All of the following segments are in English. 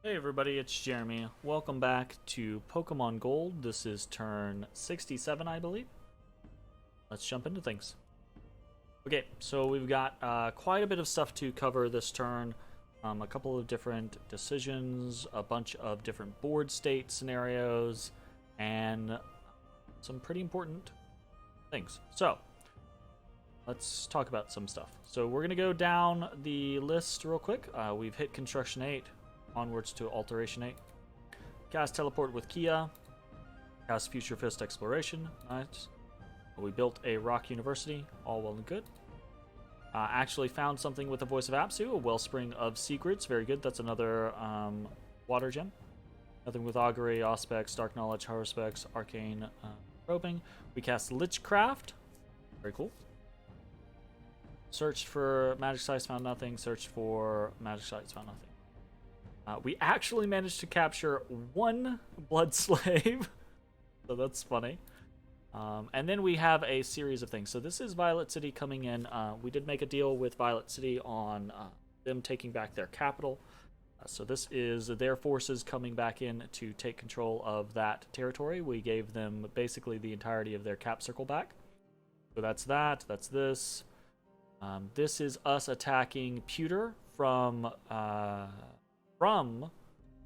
Hey everybody, it's Jeremy. Welcome back to Pokemon Gold. This is turn 67, I believe. Let's jump into things. Okay, so we've got quite a bit of stuff to cover this turn. A couple of different decisions, a bunch of different board state scenarios, and some pretty important things. So, let's talk about some stuff. So we're going to go down the list real quick. We've hit Construction 8. Onwards to Alteration 8. Cast Teleport with Kia. Cast Future Fist Exploration. Nice. We built a Rock University. All well and good. Actually found something with the Voice of Apsu. A Wellspring of Secrets. Very good. That's another Water Gem. Nothing with Augury, Auspex, Dark Knowledge, Haruspex, Arcane Probing. We cast Lichcraft. Very cool. Searched for Magic Sites, found nothing. Searched for Magic Sites, found nothing. We actually managed to capture one Blood Slave, so that's funny. And then we have a series of things. So this is Violet City coming in. We did make a deal with Violet City on them taking back their capital. So this is their forces coming back in to take control of that territory. We gave them basically the entirety of their cap circle back. So that's that. That's this. This is us attacking Pewter from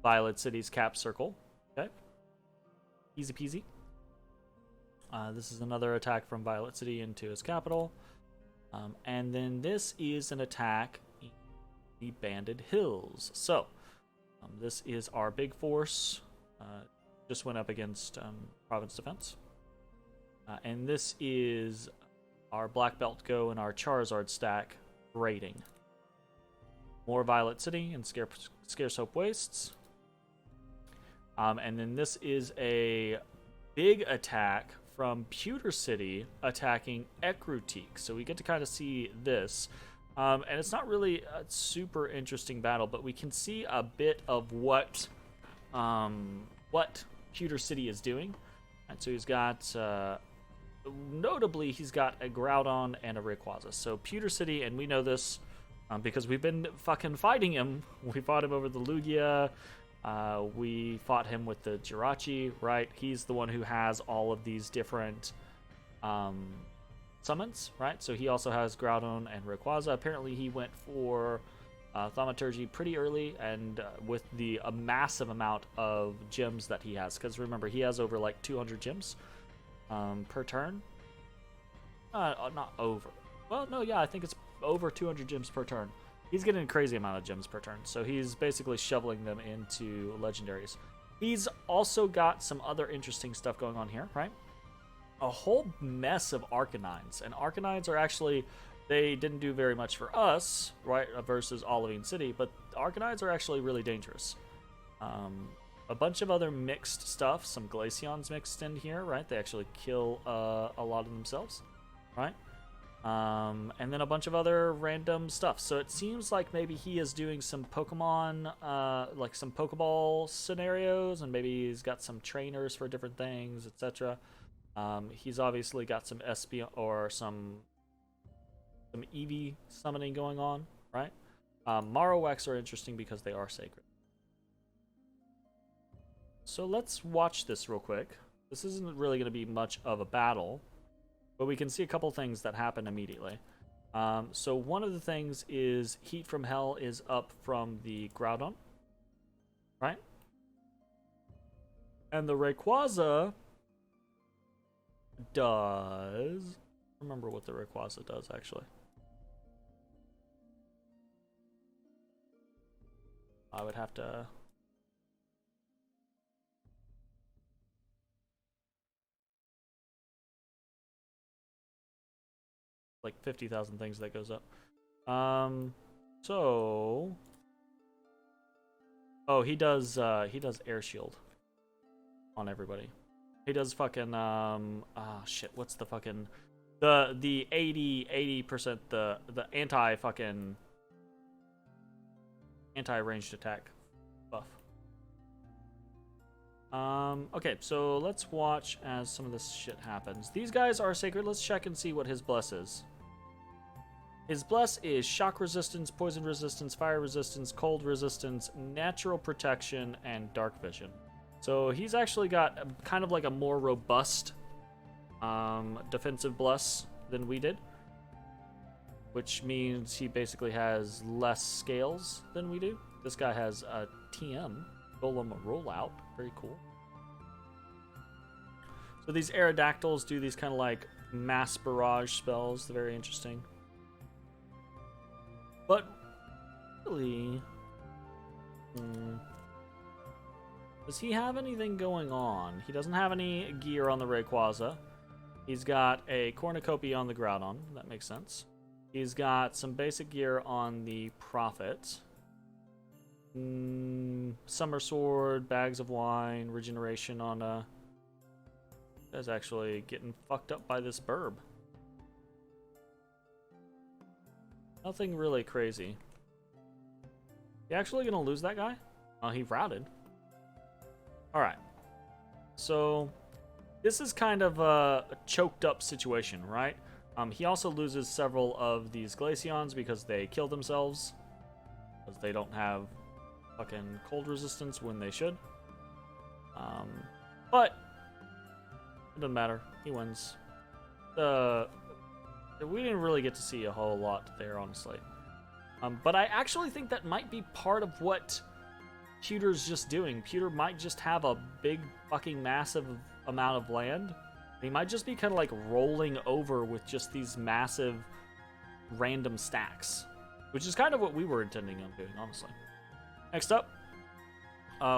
Violet City's cap circle. Okay. Easy peasy. This is another attack from Violet City into his capital. And then this is an attack in the Banded Hills. So, this is our big force. Just went up against Province Defense. And this is our Black Belt Go and our Charizard stack raiding. More Violet City and Scarce Hope Wastes. And then this is a big attack from Pewter City attacking Ekrutique. So we get to kind of see this. And it's not really a super interesting battle, but we can see a bit of what Pewter City is doing. And so he's got, notably, he's got a Groudon and a Rayquaza. So Pewter City, and we know this, because we've been fucking fighting him. We fought him over the Lugia. We fought him with the Jirachi, right? He's the one who has all of these different summons, right? So he also has Groudon and Rayquaza. Apparently he went for Thaumaturgy pretty early, and with a massive amount of gems that he has. Because remember, he has over like 200 gems per turn. Not over. Well, no, yeah, I think it's over 200 gems per turn. He's getting a crazy amount of gems per turn, so he's basically shoveling them into legendaries. He's also got some other interesting stuff going on here, right? A whole mess of Arcanines, and Arcanines are actually, they didn't do very much for us, right, versus Olivine City, but Arcanines are actually really dangerous. A bunch of other mixed stuff, some Glaceons mixed in here, right? They actually kill a lot of themselves, right? And then a bunch of other random stuff. So it seems like maybe he is doing some Pokemon, like some Pokeball scenarios, and maybe he's got some trainers for different things, etc. He's obviously got some SP or some EV summoning going on, right? Marowaks are interesting because they are sacred. So let's watch this real quick. This isn't really going to be much of a battle, but we can see a couple things that happen immediately. So one of the things is Heat from Hell is up from the Groudon, right? And the Rayquaza does... I remember what the Rayquaza does, actually. I would have to... like 50,000 things that goes up. So... Oh, he does Air Shield on everybody. He does fucking, shit, what's the fucking... The 80%, the anti-fucking... anti-ranged attack buff. Okay, so let's watch as some of this shit happens. These guys are sacred. Let's check and see what his bless is. His bless is shock resistance, poison resistance, fire resistance, cold resistance, natural protection, and dark vision. So he's actually got kind of like a more robust defensive bless than we did, which means he basically has less scales than we do. This guy has a TM, Golem Rollout, very cool. So these Aerodactyls do these kind of like mass barrage spells, they're very interesting. But really, does he have anything going on? He doesn't have any gear on the Rayquaza. He's got a cornucopia on the Groudon. That makes sense. He's got some basic gear on the Prophet. Summer Sword, Bags of Wine, Regeneration on a... Guy's actually getting fucked up by this burb. Nothing really crazy. You actually gonna lose that guy? Oh, he routed. Alright. So, this is kind of a choked up situation, right? He also loses several of these Glaceons because they kill themselves. Because they don't have fucking cold resistance when they should. But, it doesn't matter. He wins. We didn't really get to see a whole lot there, honestly. But I actually think that might be part of what Pewter's just doing. Pewter might just have a big fucking massive amount of land. He might just be kind of like rolling over with just these massive random stacks, which is kind of what we were intending on doing, honestly. Next up,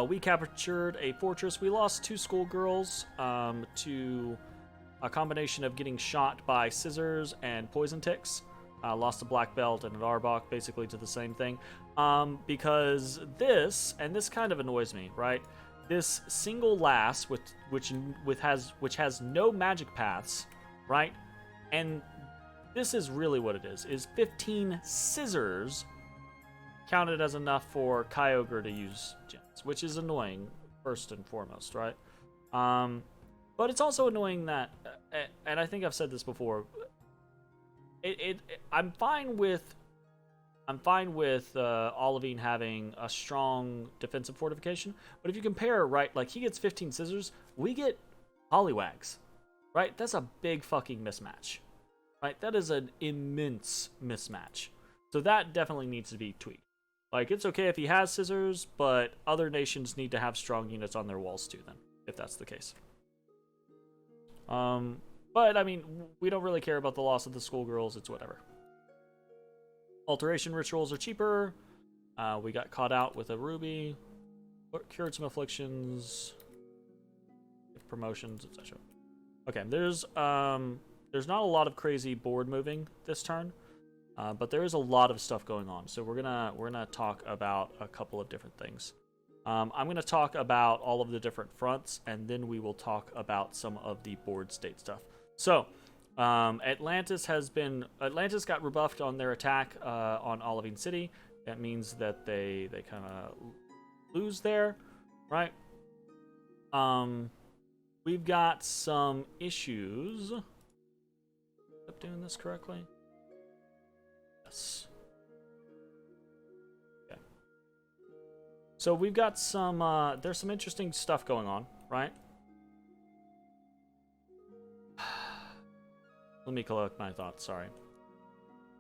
we captured a fortress. We lost 2 schoolgirls to a combination of getting shot by scissors and poison ticks. Lost a black belt and an Arbok, basically to the same thing. Because this kind of annoys me, right? This single lass, which has no magic paths, right? And this is really what it is 15 scissors counted as enough for Kyogre to use gems, which is annoying, first and foremost, right? But it's also annoying that, and I think I've said this before, I'm fine with Olivine having a strong defensive fortification, but if you compare, right, like he gets 15 scissors, we get Poliwags, right? That's a big fucking mismatch, right? That is an immense mismatch. So that definitely needs to be tweaked. Like, it's okay if he has scissors, but other nations need to have strong units on their walls too, then, if that's the case. But, I mean, we don't really care about the loss of the schoolgirls, it's whatever. Alteration rituals are cheaper. We got caught out with a ruby. Cured some afflictions. Promotions, etc. Okay, there's not a lot of crazy board moving this turn. But there is a lot of stuff going on, so we're gonna talk about a couple of different things. I'm gonna talk about all of the different fronts, and then we will talk about some of the board state stuff. So, Atlantis got rebuffed on their attack on Olivine City. That means that they kind of lose there, right? We've got some issues. Am I doing this correctly? Okay. So we've got some, there's some interesting stuff going on, right? Let me collect my thoughts, sorry.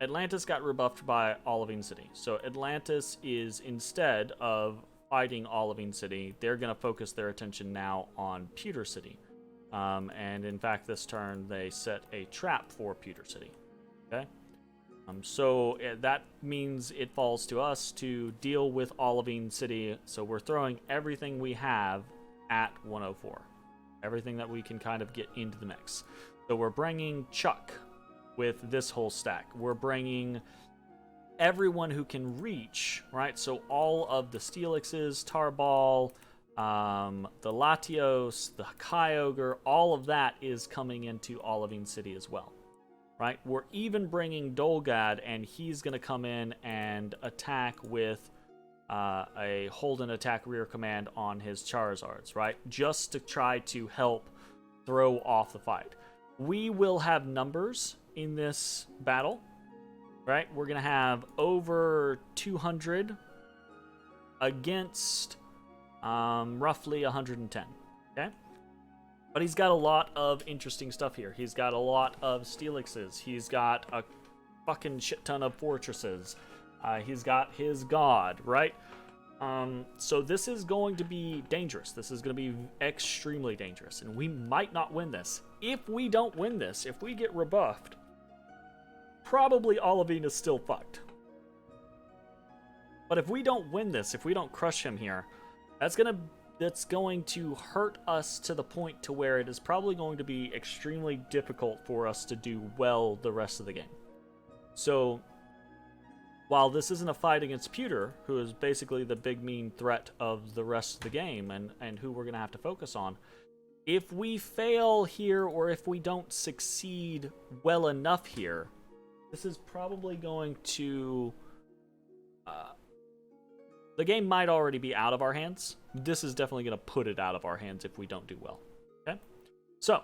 Atlantis got rebuffed by Olivine City. So Atlantis is, instead of fighting Olivine City, they're going to focus their attention now on Pewter City. And in fact, this turn, they set a trap for Pewter City. Okay? So that means it falls to us to deal with Olivine City. So we're throwing everything we have at 104. Everything that we can kind of get into the mix. So we're bringing Chuck with this whole stack. We're bringing everyone who can reach, right? So all of the Steelixes, Tarball, the Latios, the Kyogre, all of that is coming into Olivine City as well. Right, we're even bringing Dolgad, and he's going to come in and attack with a hold and attack rear command on his Charizards, right? Just to try to help throw off the fight. We will have numbers in this battle, right? We're going to have over 200 against roughly 110, okay? But he's got a lot of interesting stuff here. He's got a lot of Steelixes. He's got a fucking shit ton of fortresses. He's got his god, right? So this is going to be dangerous. This is going to be extremely dangerous, and we might not win this. If we don't win this, if we get rebuffed, probably Olivine is still fucked. But if we don't win this, if we don't crush him here, that's going to hurt us to the point to where it is probably going to be extremely difficult for us to do well the rest of the game. So while this isn't a fight against Pewter, who is basically the big mean threat of the rest of the game and who we're going to have to focus on, if we fail here or if we don't succeed well enough here, this is probably going to... the game might already be out of our hands. This is definitely going to put it out of our hands if we don't do well. Okay? So,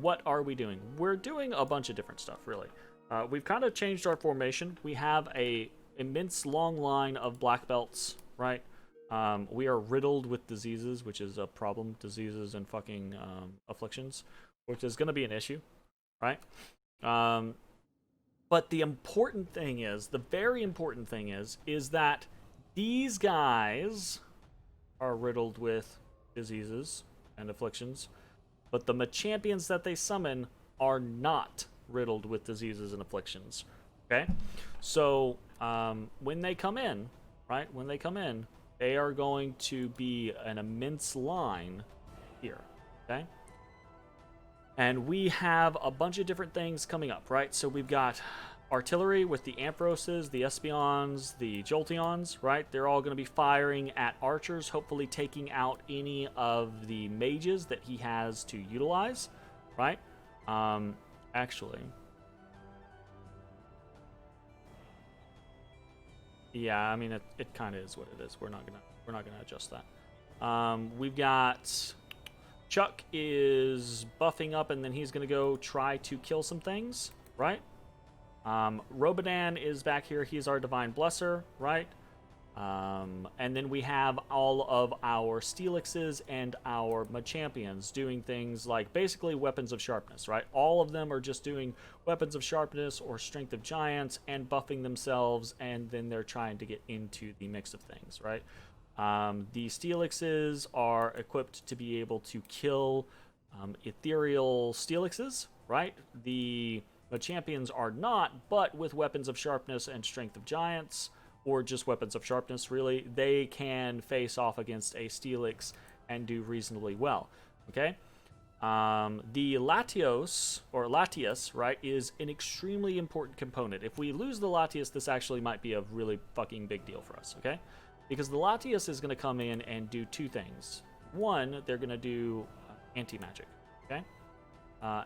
what are we doing? We're doing a bunch of different stuff, really. We've kind of changed our formation. We have a immense long line of black belts, right? We are riddled with diseases, which is a problem. Diseases and fucking afflictions, which is going to be an issue, right? But the important thing is, the very important thing is that these guys are riddled with diseases and afflictions, but the Machampions that they summon are not riddled with diseases and afflictions. Okay? So, when they come in, right? When they come in, they are going to be an immense line here. Okay? And we have a bunch of different things coming up, right? So we've got artillery with the Amphiroses, the Espions, the Jolteons, right? They're all going to be firing at archers, hopefully taking out any of the mages that he has to utilize, right? Actually, yeah, I mean it kind of is what it is. We're not gonna adjust that. We've got Chuck is buffing up, and then he's gonna go try to kill some things, right? Robodan is back here. He's our Divine Blesser, right? And then we have all of our Steelixes and our Machampions doing things like basically Weapons of Sharpness, right? All of them are just doing Weapons of Sharpness or Strength of Giants and buffing themselves, and then they're trying to get into the mix of things, right? The Steelixes are equipped to be able to kill ethereal Steelixes, right? The Machampions are not, but with Weapons of Sharpness and Strength of Giants, or just Weapons of Sharpness, really, they can face off against a Steelix and do reasonably well, okay? The Latios, or Latius, right, is an extremely important component. If we lose the Latius, this actually might be a really fucking big deal for us, okay? Because the Latius is going to come in and do two things. One, they're going to do anti-magic, okay?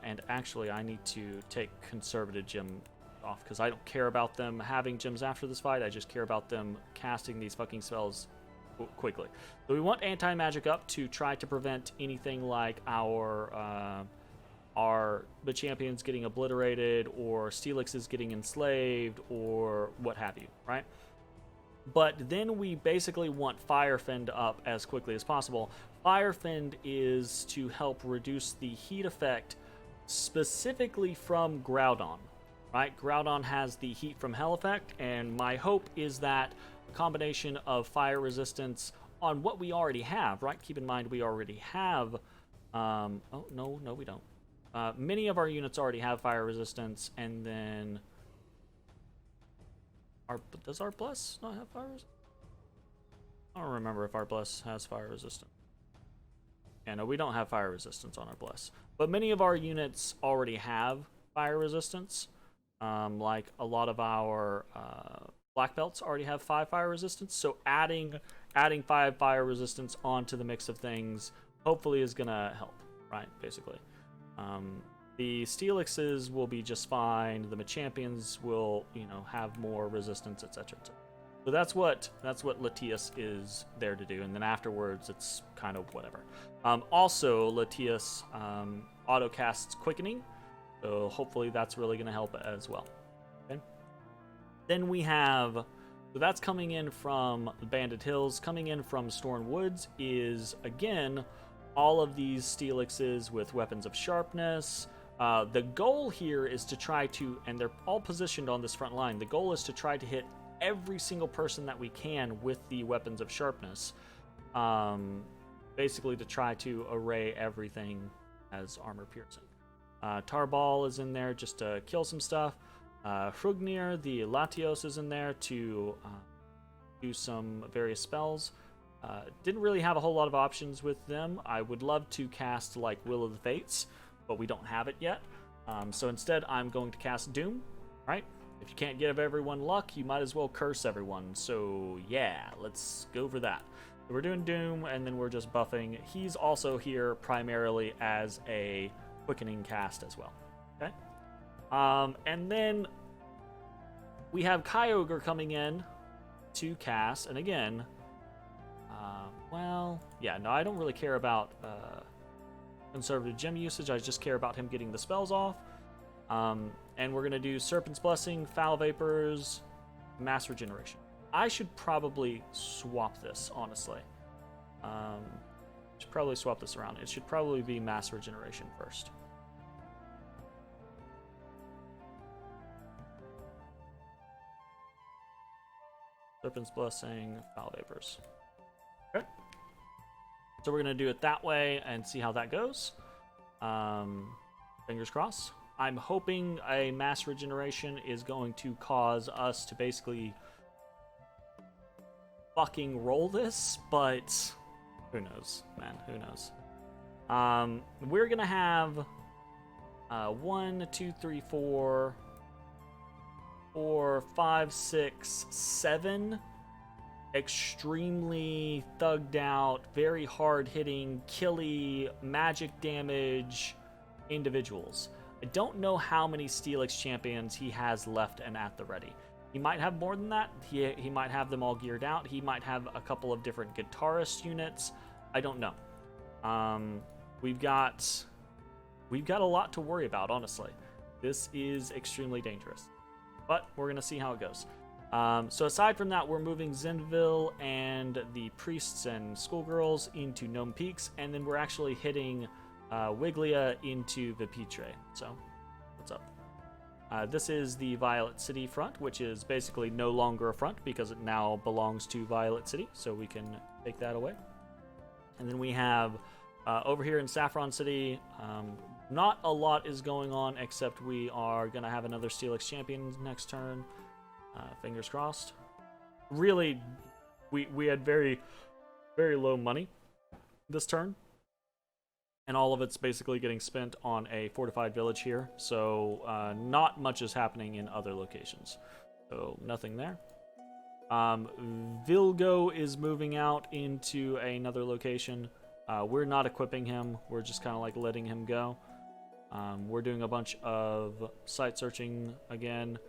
And actually, I need to take Conservative Gem off, because I don't care about them having gems after this fight. I just care about them casting these fucking spells quickly. So we want anti-magic up to try to prevent anything like our Machampions getting obliterated, or Steelixes getting enslaved, or what have you, right? But then we basically want Firefend up as quickly as possible. Firefend is to help reduce the heat effect specifically from Groudon. Right, Groudon has the heat from hell effect, and my hope is that a combination of fire resistance on what we already have, right? Keep in mind we already have, oh, no, we don't. Many of our units already have fire resistance, and then, does our Bless not have fire resistance? I don't remember if our Bless has fire resistance. Yeah, no, we don't have fire resistance on our Bless. But many of our units already have fire resistance. Like a lot of our black belts already have 5 fire resistance, so adding 5 fire resistance onto the mix of things hopefully is gonna help, right? Basically, the Steelixes will be just fine. The Machampions will, have more resistance, etc. So that's what Latias is there to do, and then afterwards it's kind of whatever. Also, Latias auto casts Quickening. So hopefully that's really going to help as well. Okay? Then we have, so that's coming in from the Bandit Hills. Coming in from Storm Woods is, again, all of these Steelixes with weapons of sharpness. The goal here is to try to, and they're all positioned on this front line, the goal is to try to hit every single person that we can with the weapons of sharpness. Basically to try to array everything as armor piercing. Tarball is in there just to kill some stuff. Hrugnir, the Latios, is in there to do some various spells. Didn't really have a whole lot of options with them. I would love to cast like Will of the Fates, but we don't have it yet. So instead, I'm going to cast Doom. Right? If you can't give everyone luck, you might as well curse everyone. So yeah, let's go for that. So we're doing Doom, and then we're just buffing. He's also here primarily as a quickening cast as well. Okay? And then we have Kyogre coming in to cast, and again, well, yeah, no, I don't really care about conservative gem usage. I just care about him getting the spells off. And we're going to do Serpent's Blessing, Foul Vapors, Mass Regeneration. I should probably swap this, honestly. Should probably swap this around. It should probably be Mass Regeneration first. Serpent's Blessing, Foul Vapors. Okay. So we're going to do it that way and see how that goes. Fingers crossed. I'm hoping a Mass Regeneration is going to cause us to basically fucking roll this, but who knows, man, who knows. We're going to have 1, 2, 3, 4, 5, 6, 7 extremely thugged out, very hard-hitting, killy, magic damage individuals. I don't know how many Steelix champions he has left and at the ready. He might have more than that. He might have them all geared out. He might have a couple of different guitarist units. I don't know. We've got a lot to worry about, honestly. This is extremely dangerous. But we're going to see how it goes. So aside from that, we're moving Zenville and the priests and schoolgirls into Gnome Peaks, and then we're actually hitting Wiglia into Vipitre. So, what's up? This is the Violet City front, which is basically no longer a front because it now belongs to Violet City, so we can take that away. And then we have over here in Saffron City, not a lot is going on except we are going to have another Steelix champion next turn. Fingers crossed. Really, we had very, very low money this turn. And all of it's basically getting spent on a fortified village here. So not much is happening in other locations. So nothing there. Vilgo is moving out into another location. We're not equipping him. We're just kind of like letting him go. We're doing a bunch of site searching again.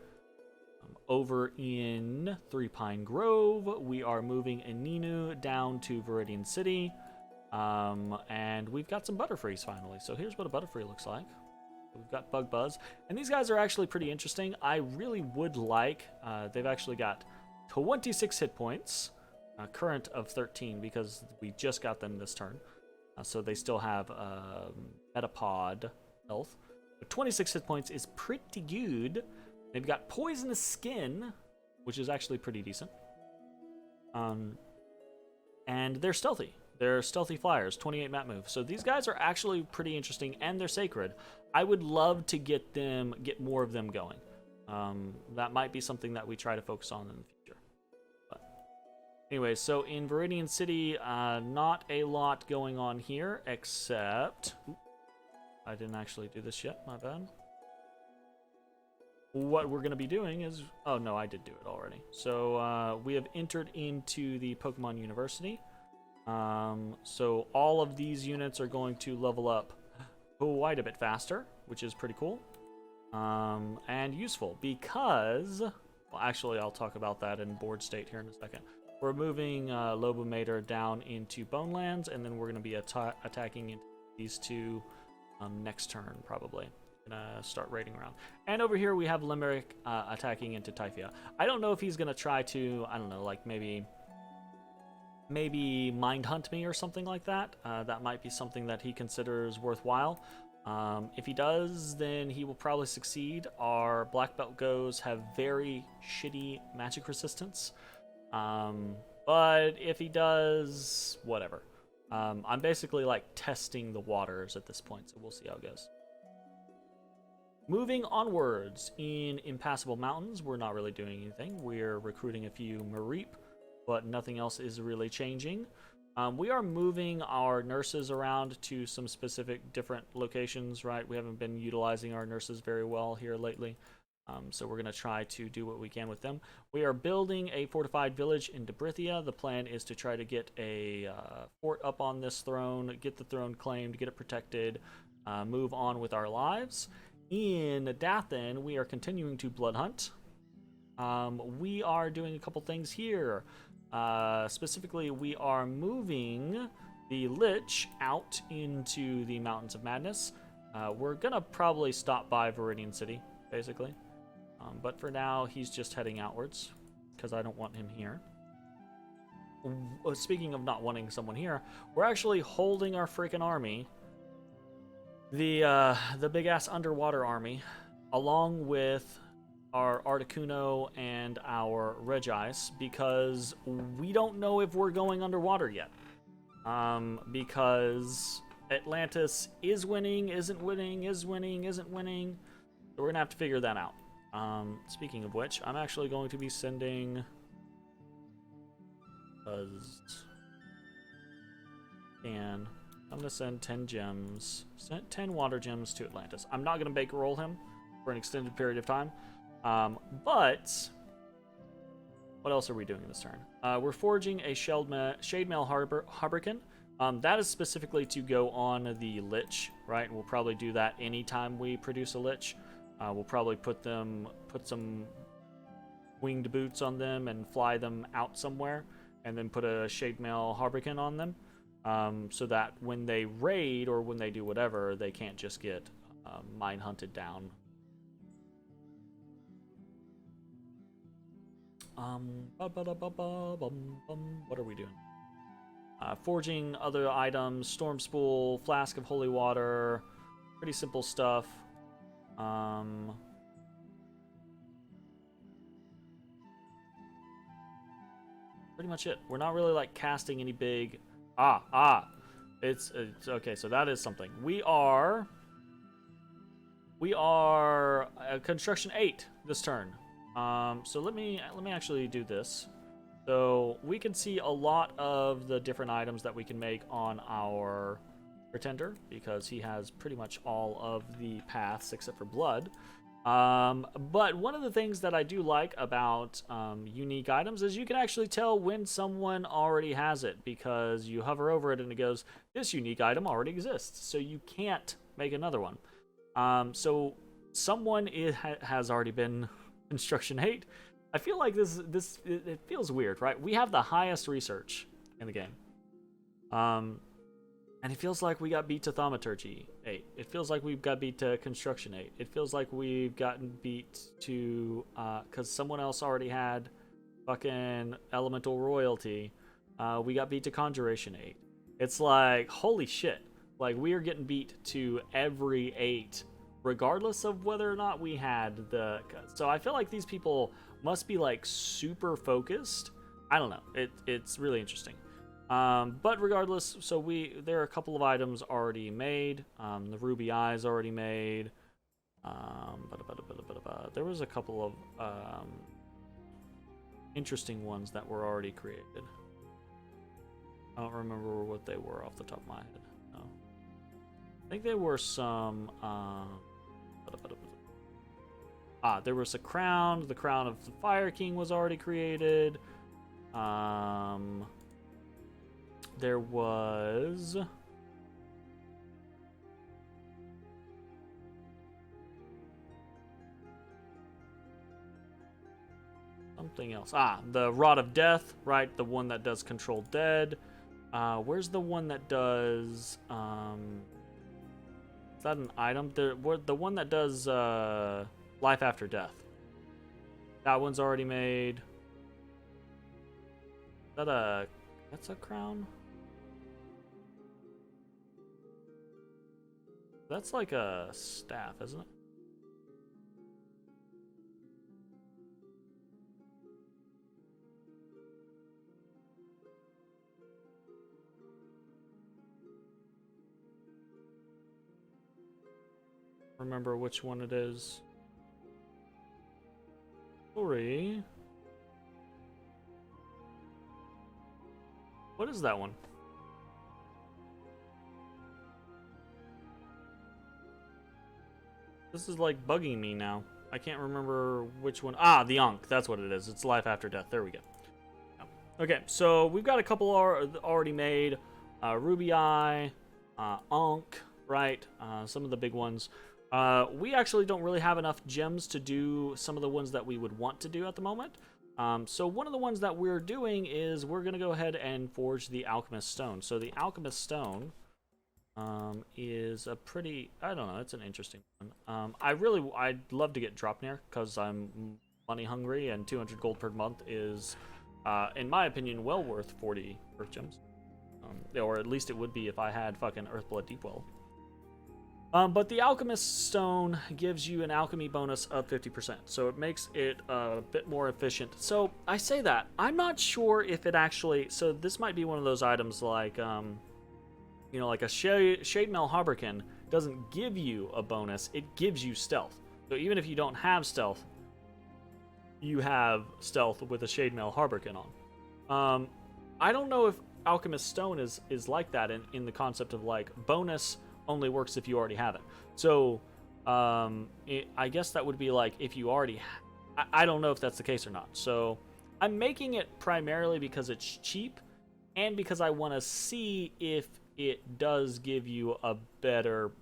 Over in Three Pine Grove, we are moving Ininu down to Viridian City. And we've got some Butterfrees finally. So here's what a Butterfree looks like. We've got Bug Buzz. And these guys are actually pretty interesting. I really would like, they've actually got 26 hit points, current of 13 because we just got them this turn. So they still have Metapod health. But 26 hit points is pretty good. They've got Poisonous Skin, which is actually pretty decent. And they're stealthy. They're stealthy flyers, 28 map move. So these guys are actually pretty interesting, and they're sacred. I would love to get more of them going. That might be something that we try to focus on in the future. But anyway, so in Viridian City, not a lot going on here, except... I didn't actually do this yet, my bad. What we're going to be doing is... Oh, no, I did do it already. So we have entered into the Pokemon University. So all of these units are going to level up quite a bit faster, which is pretty cool. And useful because... Well, actually, I'll talk about that in board state here in a second. We're moving Lobomator down into Bonelands, and then we're going to be attacking into these two next turn, probably. gonna start raiding around. And over here we have Limerick attacking into Typhia. I don't know if he's gonna try to, I don't know, like maybe mind hunt me or something like that. That might be something that he considers worthwhile. If he does, then he will probably succeed. Our black belt goes have very shitty magic resistance. But if he does, whatever. I'm basically like testing the waters at this point, so we'll see how it goes. Moving onwards, in Impassable Mountains, we're not really doing anything. We're recruiting a few Mareep, but nothing else is really changing. We are moving our nurses around to some specific different locations, right? We haven't been utilizing our nurses very well here lately. So we're going to try to do what we can with them. We are building a fortified village in Debrithia. The plan is to try to get a fort up on this throne, get the throne claimed, get it protected, move on with our lives. In Dathan, we are continuing to blood hunt. We are doing a couple things here. Specifically, we are moving the Lich out into the Mountains of Madness. We're going to probably stop by Viridian City, basically. But for now, he's just heading outwards, because I don't want him here. Speaking of not wanting someone here, we're actually holding our freaking army, the big-ass underwater army, along with our Articuno and our Regice, because we don't know if we're going underwater yet. Because Atlantis is winning, isn't winning, is winning, isn't winning. So we're going to have to figure that out. Speaking of which, I'm actually going to be sending... I'm going to send 10 gems, 10 water gems to Atlantis. I'm not going to bankroll him for an extended period of time. But what else are we doing this turn? We're forging a Shademail Harbican. That is specifically to go on the Lich, right? And we'll probably do that anytime we produce a Lich. We'll probably put some winged boots on them and fly them out somewhere, and then put a Shademail Harbican on them, so that when they raid or when they do whatever, they can't just get mine hunted down. What are we doing? Forging other items, Storm Spool, Flask of Holy Water, pretty simple stuff. Pretty much it. We're not really like casting any big... It's okay, so that is something. We are construction 8 this turn. So let me actually do this. So we can see a lot of the different items that we can make on our Pretender, because he has pretty much all of the paths except for blood. But one of the things that I do like about unique items is you can actually tell when someone already has it, because you hover over it and it goes, this unique item already exists, so you can't make another one. So someone has already been Construction 8. I feel like it feels weird, right? We have the highest research in the game. And it feels like we got beat to Thaumaturgy 8. It feels like we've got beat to Construction 8. It feels like we've gotten beat to... because someone else already had fucking Elemental Royalty. We got beat to Conjuration 8. It's like, holy shit. Like, we are getting beat to every 8, regardless of whether or not we had the... So I feel like these people must be, like, super focused. I don't know. It's really interesting. But regardless, so there are a couple of items already made. The Ruby Eye is already made. There was a couple of interesting ones that were already created. I don't remember what they were off the top of my head. No. I think there were some... there was a crown. The crown of the Fire King was already created. There was... something else. The Rod of Death, right? The one that does Control Dead. Where's the one that does... Is that an item? The one that does life after death. That one's already made. Is that a... That's a crown? That's like a staff, isn't it? Remember which one it is. Sorry. What is that one? This is like bugging me now. I can't remember which one. Ah, the Ankh. That's what it is. It's life after death. There we go. Okay, so we've got a couple already made. Ruby Eye, Ankh, right? Some of the big ones. We actually don't really have enough gems to do some of the ones that we would want to do at the moment. So one of the ones that we're doing is we're going to go ahead and forge the Alchemist Stone. So the Alchemist Stone is a pretty, I don't know, it's an interesting one. I'd love to get Dropnir because I'm money hungry, and 200 gold per month is, in my opinion, well worth 40 Earth Gems. Or at least it would be if I had fucking Earthblood Deepwell. But the Alchemist Stone gives you an alchemy bonus of 50%, so it makes it a bit more efficient. So I say that. I'm not sure if it actually... So this might be one of those items like, you know, like a Shade Mail Harbican doesn't give you a bonus, it gives you stealth. So even if you don't have stealth, you have stealth with a Shade Mail Harbican on. I don't know if Alchemist Stone is like that in the concept of like bonus only works if you already have it. So I guess that would be like if you already I don't know if that's the case or not. So I'm making it primarily because it's cheap and because I want to see if it does give you a better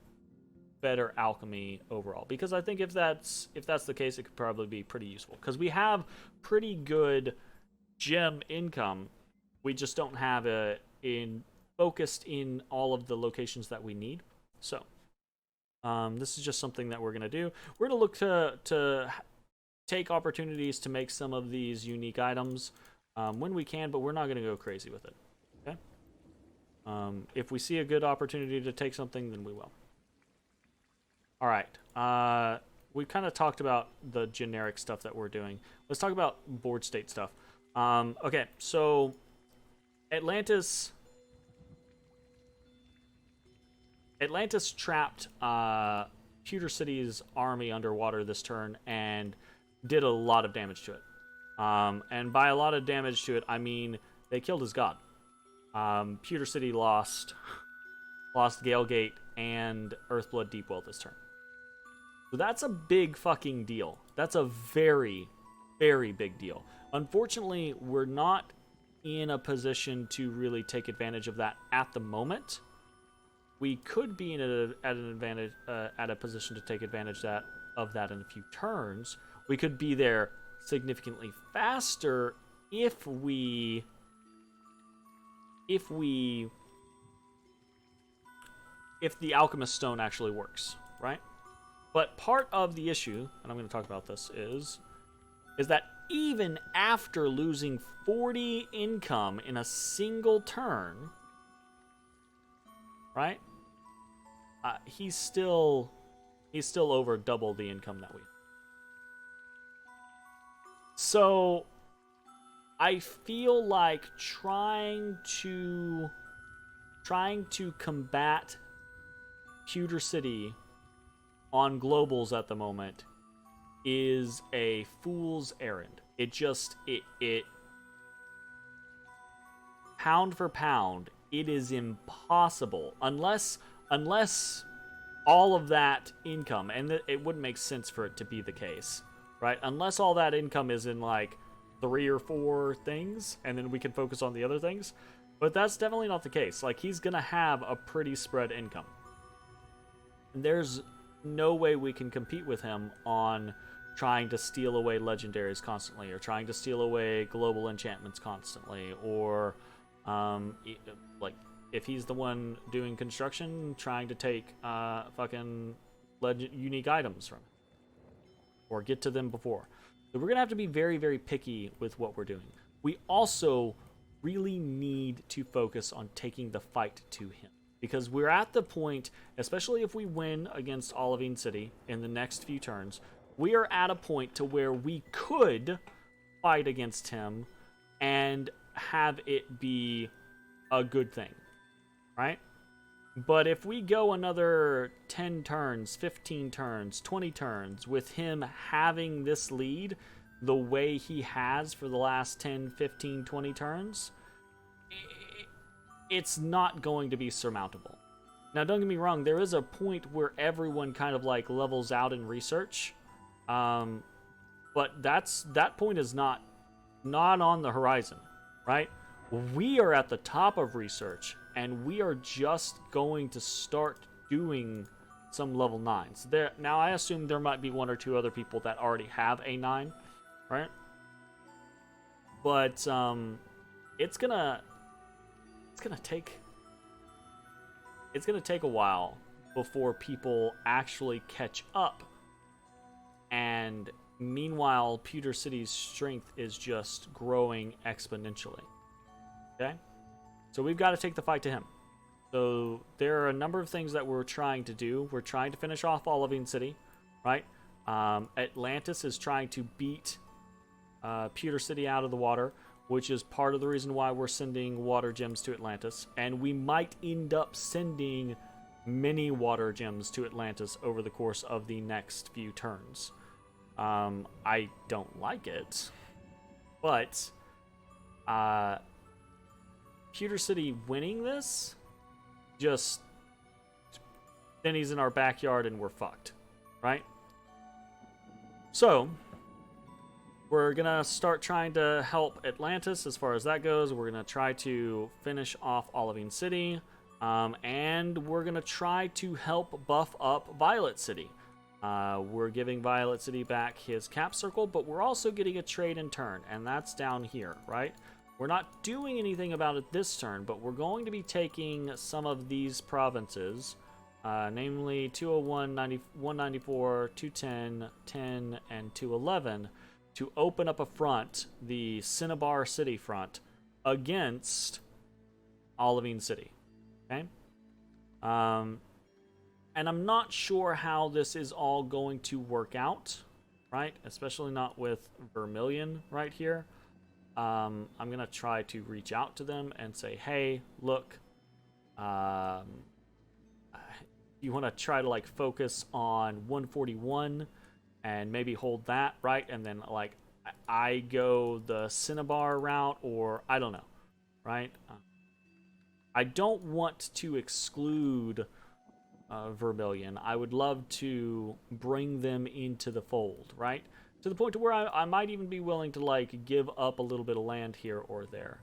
alchemy overall, because I think if that's the case, it could probably be pretty useful because we have pretty good gem income. We just don't have it focused in all of the locations that we need. So this is just something that we're going to do. We're going to look to take opportunities to make some of these unique items when we can, but we're not going to go crazy with it. Okay? If we see a good opportunity to take something, then we will. All right. We've kind of talked about the generic stuff that we're doing. Let's talk about board state stuff. Okay, so Atlantis trapped Pewter City's army underwater this turn and did a lot of damage to it. And by a lot of damage to it, I mean they killed his god. Pewter City lost Galegate and Earthblood Deepwell this turn. So that's a big fucking deal. That's a very, very big deal. Unfortunately, we're not in a position to really take advantage of that at the moment. We could be at a position to take advantage of that in a few turns. We could be there significantly faster if the Alchemist Stone actually works, right? But part of the issue, and I'm going to talk about this, is that even after losing 40 income in a single turn, right? He's still over double the income that we have. So I feel like trying to combat Pewter City on globals at the moment is a fool's errand. It pound for pound, it is impossible unless all of that income, and it wouldn't make sense for it to be the case, right? Unless all that income is in like 3 or 4 things, and then we can focus on the other things. But that's definitely not the case. Like, he's gonna have a pretty spread income. And there's no way we can compete with him on trying to steal away legendaries constantly, or trying to steal away global enchantments constantly, or like if he's the one doing construction, trying to take fucking unique items from it, or get to them before. So we're gonna have to be very, very picky with what we're doing. We also really need to focus on taking the fight to him, because we're at the point, especially if we win against Olivine City in the next few turns, we are at a point to where we could fight against him and have it be a good thing, right? But if we go another 10 turns, 15 turns, 20 turns with him having this lead the way he has for the last 10, 15, 20 turns, it's not going to be surmountable. Now, don't get me wrong, there is a point where everyone kind of like levels out in research, but that point is not on the horizon, right? We are at the top of research, and we are just going to start doing some level 9s. Now, I assume there might be one or two other people that already have a 9, right? But it's gonna take a while before people actually catch up, and meanwhile Pewter City's strength is just growing exponentially. Okay, so we've got to take the fight to him. So there are a number of things that we're trying to do. We're trying to finish off Olivine City, right? Atlantis is trying to beat Pewter City out of the water, which is part of the reason why we're sending water gems to Atlantis. And we might end up sending many water gems to Atlantis over the course of the next few turns. I don't like it, but Pewter City winning this, just then he's in our backyard and we're fucked, right? So we're gonna start trying to help Atlantis as far as that goes. We're gonna try to finish off Olivine City, and we're gonna try to help buff up Violet City. We're giving Violet City back his cap circle, but we're also getting a trade in turn, and that's down here, right? We're not doing anything about it this turn, but we're going to be taking some of these provinces, namely 201, 194, 210, 10, and 211, to open up a front, the Cinnabar City front, against Olivine City. Okay? And I'm not sure how this is all going to work out, right? Especially not with Vermilion right here. I'm going to try to reach out to them and say, hey, look, you want to try to like focus on 141 and maybe hold that, right? And then like I go the Cinnabar route, or I don't know, right? I don't want to exclude Vermilion. I would love to bring them into the fold, right? To the point to where I might even be willing to like give up a little bit of land here or there.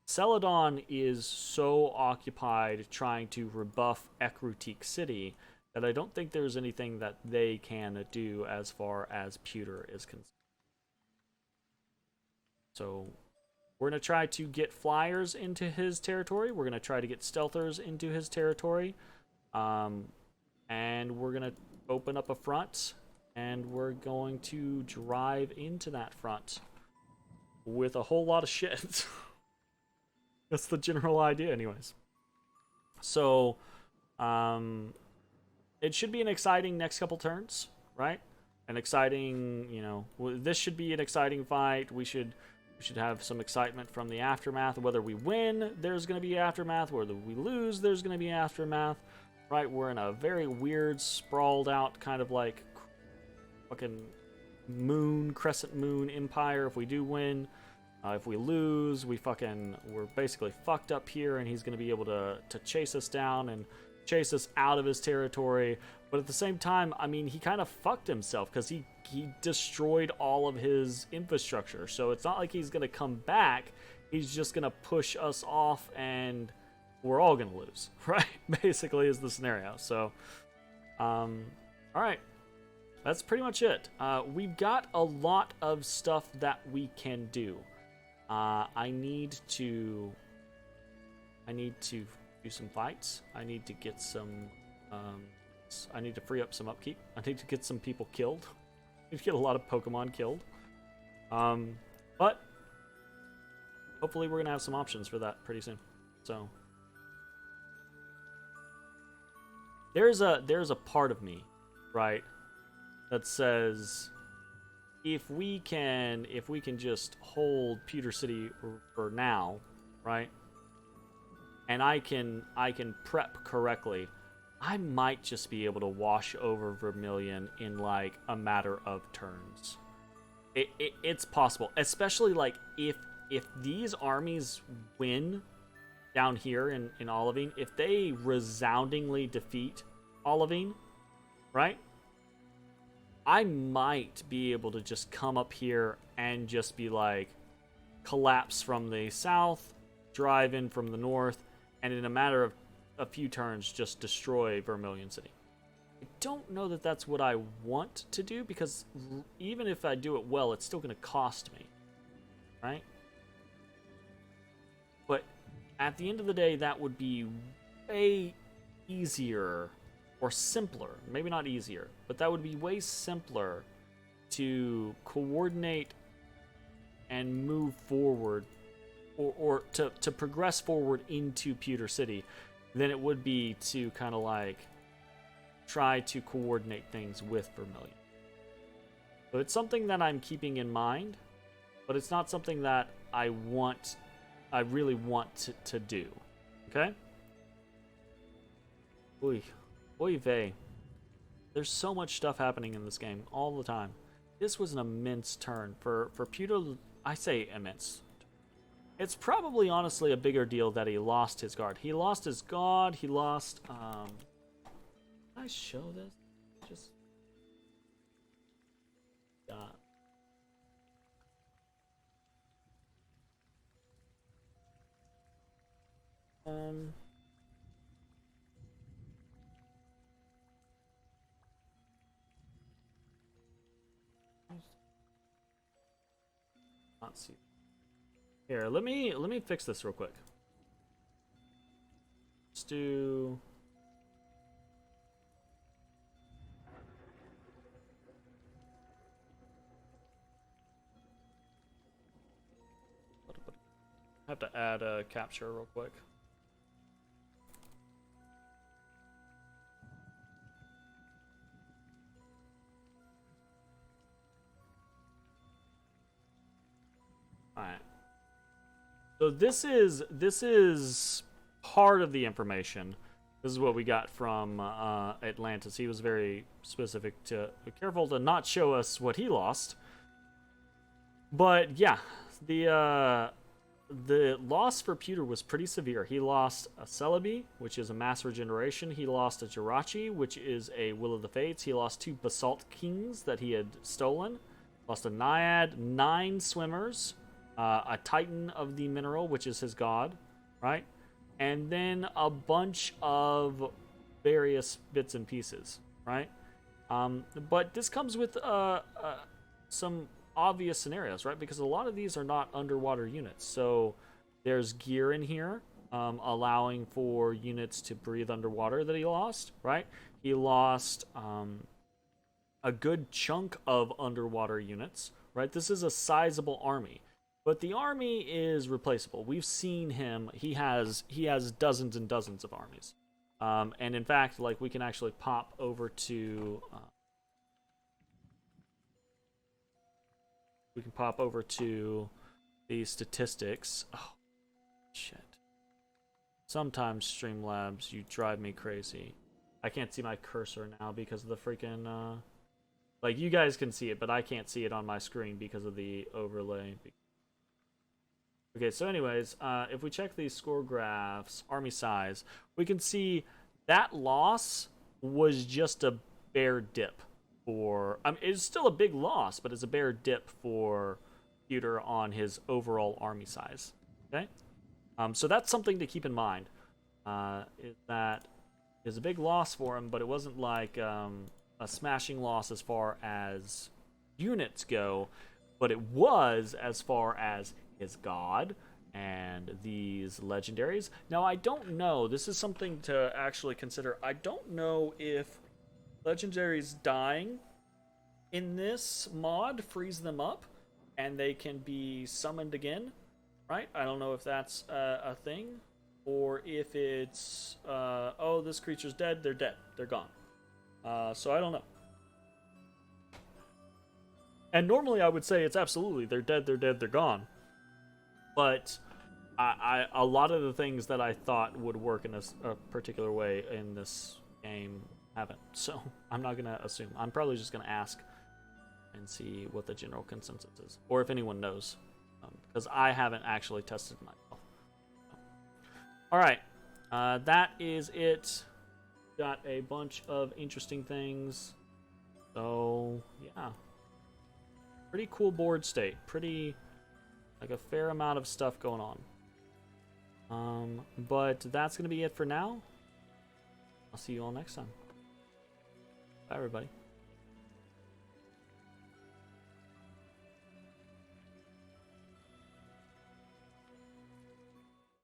Celadon is so occupied trying to rebuff Ekrutik City that I don't think there's anything that they can do as far as Pewter is concerned. So we're going to try to get flyers into his territory. We're going to try to get stealthers into his territory. And we're going to open up a front, and we're going to drive into that front with a whole lot of shit. That's the general idea anyways. So, it should be an exciting next couple turns, right? An exciting, this should be an exciting fight. We should have some excitement from the aftermath. Whether we win, there's going to be aftermath. Whether we lose, there's going to be aftermath, right? We're in a very weird, sprawled out kind of like fucking crescent moon empire. If we do win, if we lose, we're basically fucked up here, and he's going to be able to chase us down and chase us out of his territory. But at the same time, I mean, he kind of fucked himself because he destroyed all of his infrastructure. So it's not like he's going to come back. He's just going to push us off, and we're all going to lose, right? Basically is the scenario. So, all right. That's pretty much it. We've got a lot of stuff that we can do. I need to I need to do some fights. I need to get some. I need to free up some upkeep. I need to get some people killed. I need to get a lot of Pokemon killed. But hopefully we're gonna have some options for that pretty soon. So there's a part of me, right, that says if we can just hold Pewter City for now, right, and I can prep correctly, I might just be able to wash over Vermilion in like a matter of turns. It's possible, especially like if these armies win down here in Olivine, if they resoundingly defeat Olivine, right? I might be able to just come up here and just be like, collapse from the south, drive in from the north, and in a matter of a few turns just destroy Vermilion City. I don't know that that's what I want to do, because even if I do it well, it's still going to cost me, right? But at the end of the day, that would be way easier or simpler. Maybe not easier, but that would be way simpler to coordinate and move forward, or to progress forward into Pewter City than it would be to kind of like try to coordinate things with Vermilion. So it's something that I'm keeping in mind, but it's not something that I really want to do. Okay? Oy vey. There's so much stuff happening in this game all the time. This was an immense turn for Pewter. I say immense. It's probably honestly a bigger deal that he lost his guard. He lost his god. He lost. Can I show this? Just. Not see. Here, let me fix this real quick. Let's do. I have to add a capture real quick. Alright. So this is part of the information. This is what we got from Atlantis. He was very specific to be careful to not show us what he lost. But yeah, the loss for Pewter was pretty severe. He lost a Celebi, which is a mass regeneration. He lost a Jirachi, which is a Will of the Fates. He lost 2 Basalt Kings that he had stolen. Lost a Naiad, 9 Swimmers, a Titan of the Mineral, which is his god, right? And then a bunch of various bits and pieces, right? But this comes with some obvious scenarios, right? Because a lot of these are not underwater units. So there's gear in here, allowing for units to breathe underwater that he lost, right? He lost a good chunk of underwater units, right? This is a sizable army. But the army is replaceable. We've seen him. He has dozens and dozens of armies. And in fact, like, we can actually pop over to we can pop over to the statistics. Oh, shit. Sometimes Streamlabs, you drive me crazy. I can't see my cursor now because of the freaking like, you guys can see it, but I can't see it on my screen because of the overlay. Okay, so anyways, if we check these score graphs, army size, we can see that loss was just a bare dip for... I mean, it's still a big loss, but it's a bare dip for Pewter on his overall army size. Okay? So that's something to keep in mind. Is that it's a big loss for him, but it wasn't like a smashing loss as far as units go, but it was as far as his god, and these legendaries. Now, I don't know. This is something to actually consider. I don't know if legendaries dying in this mod frees them up and they can be summoned again, right? I don't know if that's a thing, or if it's, oh, this creature's dead, they're gone. So I don't know. And normally I would say it's absolutely, they're dead, they're gone. But a lot of the things that I thought would work in a particular way in this game haven't. So I'm not going to assume. I'm probably just going to ask and see what the general consensus is, or if anyone knows, because I haven't actually tested myself. All right, that is it. Got a bunch of interesting things. So yeah, pretty cool board state. Pretty, like, a fair amount of stuff going on. But that's gonna be it for now. I'll see you all next time. Bye, everybody.